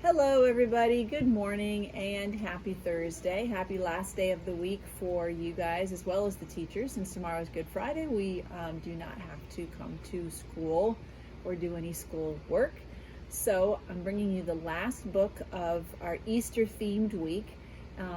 Hello everybody, good morning and happy Thursday. Happy last day of the week for you guys as well as the teachers. Since tomorrow's Good Friday, we do not have to come to school or do any school work. So I'm bringing you the last book of our Easter themed week.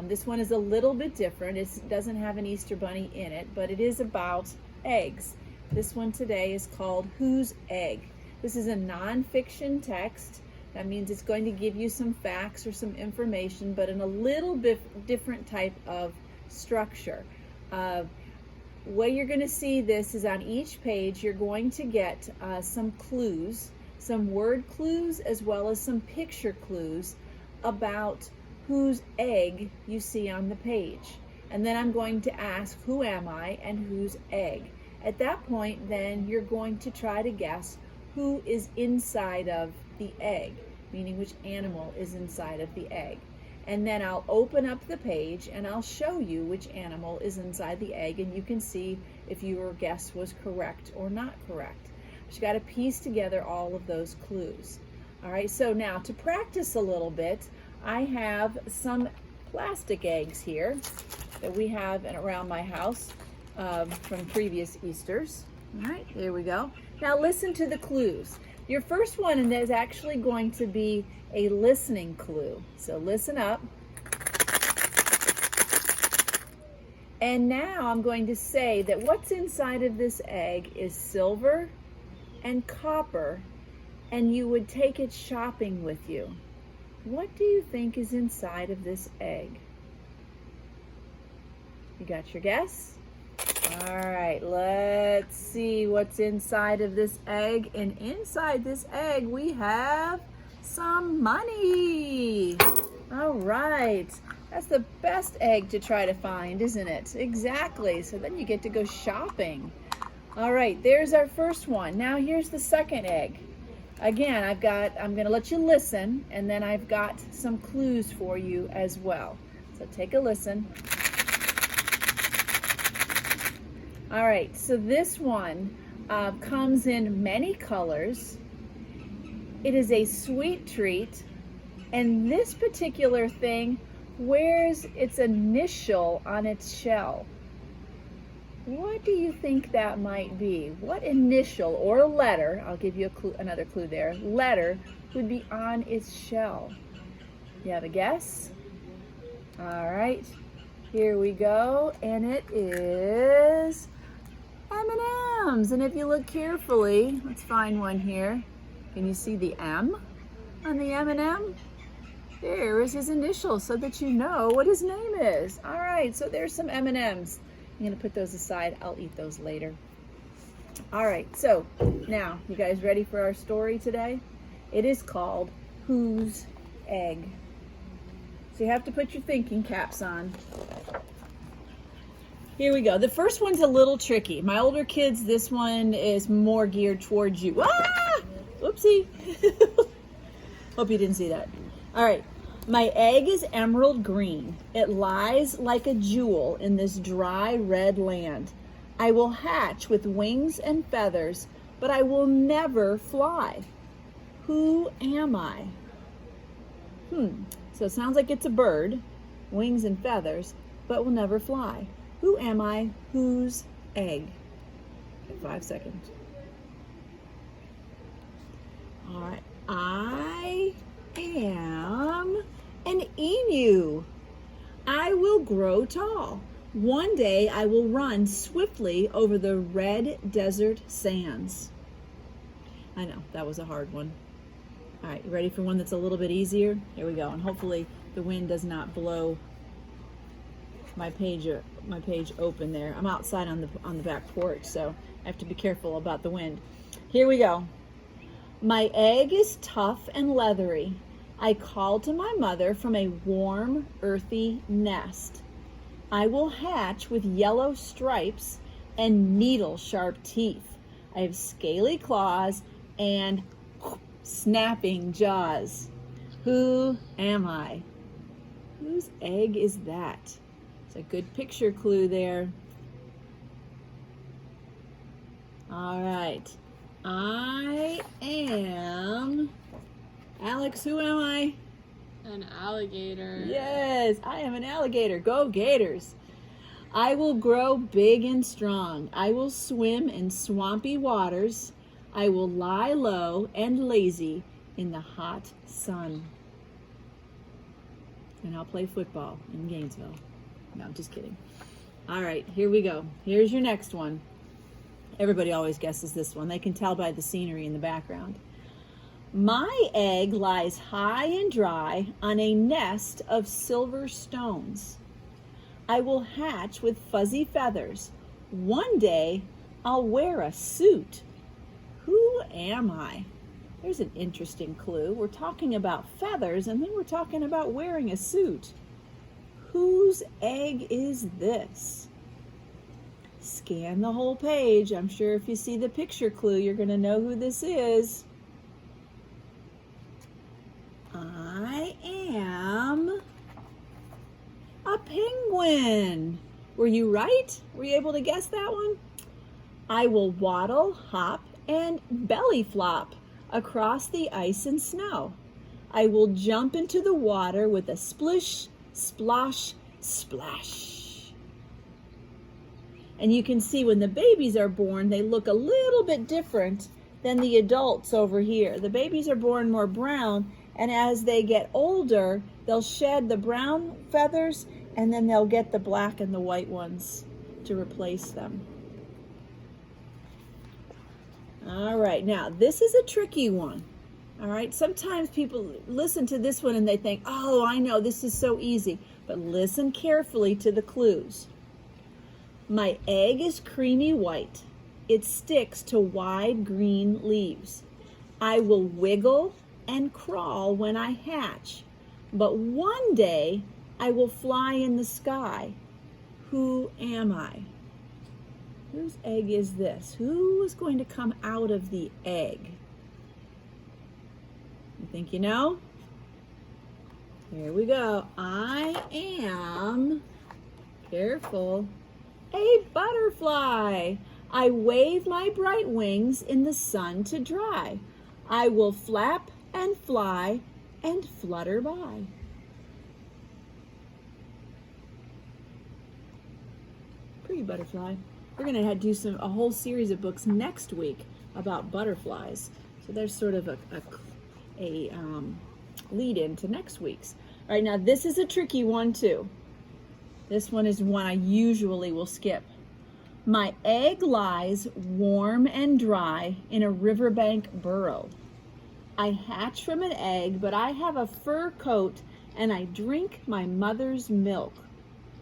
This one is a little bit different. It doesn't have an Easter bunny in it, but it is about eggs. This one today is called Whose Egg? This is a nonfiction text. That means it's going to give you some facts or some information, but in a little bit different type of structure. What you're going to see this is on each page, you're going to get some clues, some word clues, as well as some picture clues about whose egg you see on the page. And then I'm going to ask, who am I and whose egg? At that point, then you're going to try to guess who is inside of the egg, meaning which animal is inside of the egg. And then I'll open up the page and I'll show you which animal is inside the egg, and you can see if your guess was correct or not correct. But you got to piece together all of those clues. All right, so now to practice a little bit, I have some plastic eggs here that we have around my house from previous Easters. All right, here we go. Now listen to the clues. Your first one is actually going to be a listening clue. So listen up. And now I'm going to say that what's inside of this egg is silver and copper, and you would take it shopping with you. What do you think is inside of this egg? You got your guess? All right, let's see what's inside of this egg. And inside this egg, we have some money. All right, that's the best egg to try to find, isn't it? Exactly, so then you get to go shopping. All right, there's our first one. Now here's the second egg. Again, I'm gonna let you listen, and then I've got some clues for you as well. So take a listen. All right, so this one comes in many colors. It is a sweet treat, and this particular thing wears its initial on its shell. What do you think that might be? What initial or a letter, I'll give you another clue there, letter would be on its shell? You have a guess? All right, here we go, and it is M&Ms. And if you look carefully, let's find one here. Can you see the M on the M&M? There is his initial so that you know what his name is. All right, so there's some M&Ms. I'm gonna put those aside. I'll eat those later. All right, so now, you guys ready for our story today? It is called Whose Egg? So you have to put your thinking caps on. Here we go. The first one's a little tricky. My older kids, this one is more geared towards you. Ah! Oopsie. Hope you didn't see that. All right. My egg is emerald green. It lies like a jewel in this dry red land. I will hatch with wings and feathers, but I will never fly. Who am I? So it sounds like it's a bird, wings and feathers, but will never fly. Who am I? Whose egg? Okay, 5 seconds. All right. I am an emu. I will grow tall. One day I will run swiftly over the red desert sands. I know, that was a hard one. All right, you ready for one that's a little bit easier? Here we go, and hopefully the wind does not blow my page open there. I'm outside on the back porch, so I have to be careful about the wind. Here we go. My egg is tough and leathery. I call to my mother from a warm, earthy nest. I will hatch with yellow stripes and needle-sharp teeth. I have scaly claws and snapping jaws. Who am I? Whose egg is that? It's a good picture clue there. All right. I am... Alex, who am I? An alligator. Yes, I am an alligator. Go Gators. I will grow big and strong. I will swim in swampy waters. I will lie low and lazy in the hot sun. And I'll play football in Gainesville. No, I'm just kidding. All right, here we go. Here's your next one. Everybody always guesses this one. They can tell by the scenery in the background. My egg lies high and dry on a nest of silver stones. I will hatch with fuzzy feathers. One day, I'll wear a suit. Who am I? There's an interesting clue. We're talking about feathers, and then we're talking about wearing a suit. Whose egg is this? Scan the whole page. I'm sure if you see the picture clue, you're going to know who this is. I am a penguin. Were you right? Were you able to guess that one? I will waddle, hop, and belly flop across the ice and snow. I will jump into the water with a splish, splosh, splash. And you can see when the babies are born, they look a little bit different than the adults over here. The babies are born more brown, and as they get older, they'll shed the brown feathers, and then they'll get the black and the white ones to replace them. All right, now this is a tricky one. All right, sometimes people listen to this one and they think, oh, I know, this is so easy. But listen carefully to the clues. My egg is creamy white. It sticks to wide green leaves. I will wiggle and crawl when I hatch, but one day I will fly in the sky. Who am I? Whose egg is this? Who is going to come out of the egg? You think you know? Here we go. I am, careful, a butterfly. I wave my bright wings in the sun to dry. I will flap and fly and flutter by. Pretty butterfly. We're going to do a whole series of books next week about butterflies. So there's sort of a lead into next week's. All right, now this is a tricky one too. This one is one I usually will skip. My egg lies warm and dry in a riverbank burrow. I hatch from an egg, but I have a fur coat and I drink my mother's milk.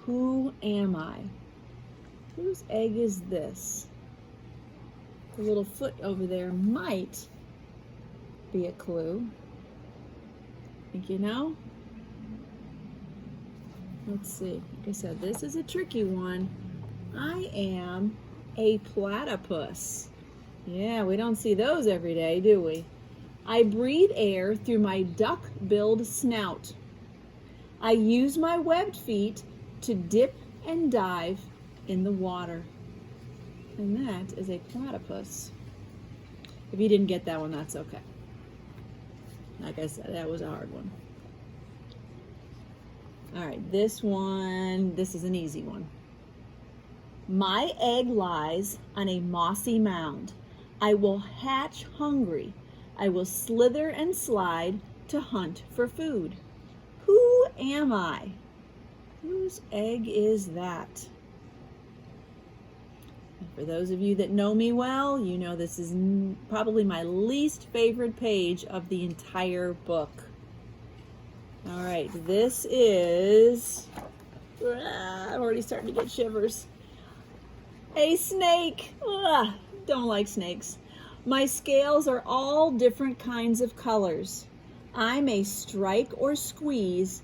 Who am I? Whose egg is this? The little foot over there might be a clue. Think you know? Let's see. Like I said, this is a tricky one. I am a platypus. Yeah, we don't see those every day, do we? I breathe air through my duck-billed snout. I use my webbed feet to dip and dive in the water. And that is a platypus. If you didn't get that one, that's okay. Like I said, that was a hard one. All right, this is an easy one. My egg lies on a mossy mound. I will hatch hungry. I will slither and slide to hunt for food. Who am I? Whose egg is that? And for those of you that know me well, you know this is probably my least favorite page of the entire book. All right, this is, I'm already starting to get shivers. A snake. Don't like snakes. My scales are all different kinds of colors. I may strike or squeeze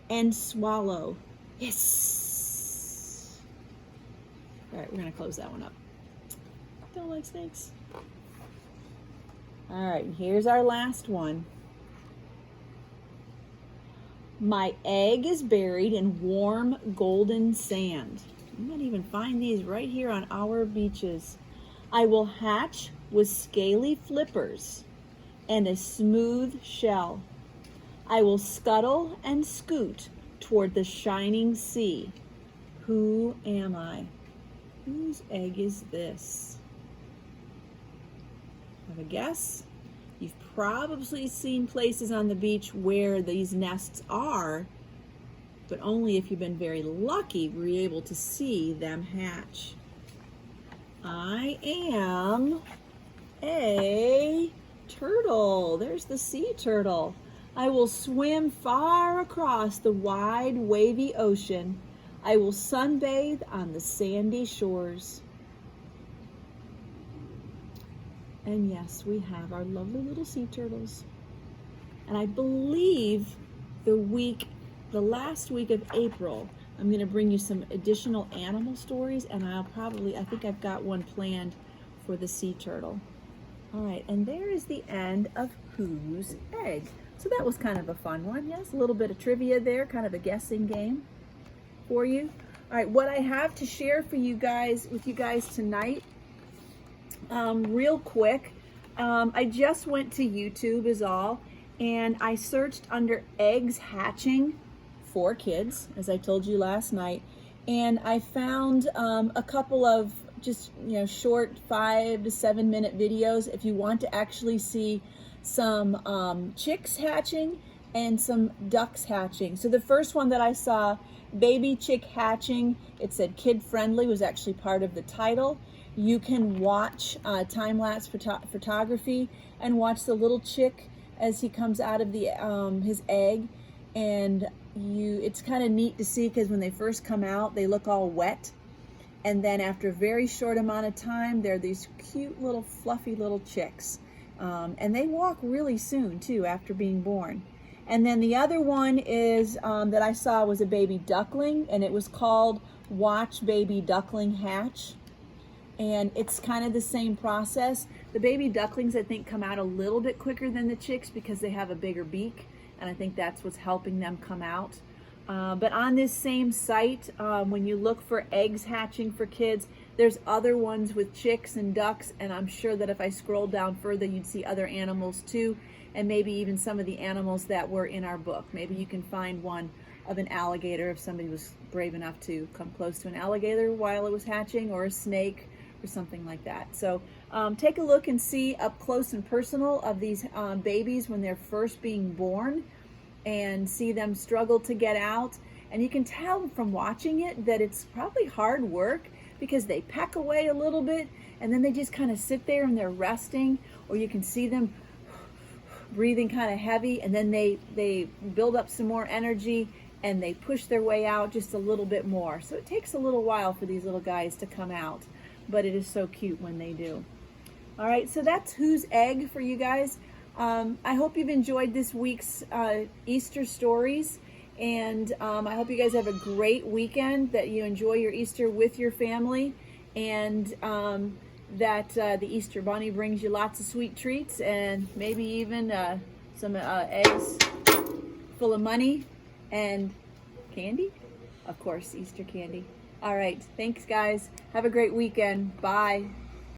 and swallow. Yes. All right, we're going to close that one up. Don't like snakes. All right, here's our last one. My egg is buried in warm golden sand. You might even find these right here on our beaches. I will hatch with scaly flippers and a smooth shell. I will scuttle and scoot toward the shining sea. Who am I? Whose egg is this? Have a guess? You've probably seen places on the beach where these nests are, but only if you've been very lucky were you able to see them hatch. I am a turtle. There's the sea turtle. I will swim far across the wide, wavy ocean. I will sunbathe on the sandy shores. And yes, we have our lovely little sea turtles. And I believe the last week of April, I'm going to bring you some additional animal stories, and I think I've got one planned for the sea turtle. All right, and there is the end of Whose Egg. So that was kind of a fun one, yes? A little bit of trivia there, kind of a guessing game for you. All right, what I have to share with you guys tonight, real quick, I just went to YouTube is all, and I searched under eggs hatching for kids, as I told you last night, and I found a couple of just short 5 to 7 minute videos if you want to actually see some chicks hatching and some ducks hatching. So the first one that I saw, baby chick hatching, it said kid friendly, was actually part of the title. You can watch time-lapse photography and watch the little chick as he comes out of the his egg, and it's kind of neat to see because when they first come out they look all wet, and then after a very short amount of time they're these cute little fluffy little chicks, and they walk really soon too after being born. And then the other one is that I saw was a baby duckling, and it was called Watch Baby Duckling Hatch. And it's kind of the same process. The baby ducklings, I think, come out a little bit quicker than the chicks because they have a bigger beak, and I think that's what's helping them come out. But on this same site, when you look for eggs hatching for kids, there's other ones with chicks and ducks, and I'm sure that if I scroll down further, you'd see other animals too, and maybe even some of the animals that were in our book. Maybe you can find one of an alligator if somebody was brave enough to come close to an alligator while it was hatching, or a snake, or something like that. So take a look and see up close and personal of these babies when they're first being born, and see them struggle to get out. And you can tell from watching it that it's probably hard work because they peck away a little bit and then they just kind of sit there and they're resting, or you can see them breathing kind of heavy, and then they build up some more energy and they push their way out just a little bit more. So it takes a little while for these little guys to come out, but it is so cute when they do. All right, so that's Whose Egg for you guys. I hope you've enjoyed this week's Easter stories, and I hope you guys have a great weekend, that you enjoy your Easter with your family, and that the Easter Bunny brings you lots of sweet treats, and maybe even some eggs full of money and candy. Of course, Easter candy. All right, thanks guys. Have a great weekend. Bye.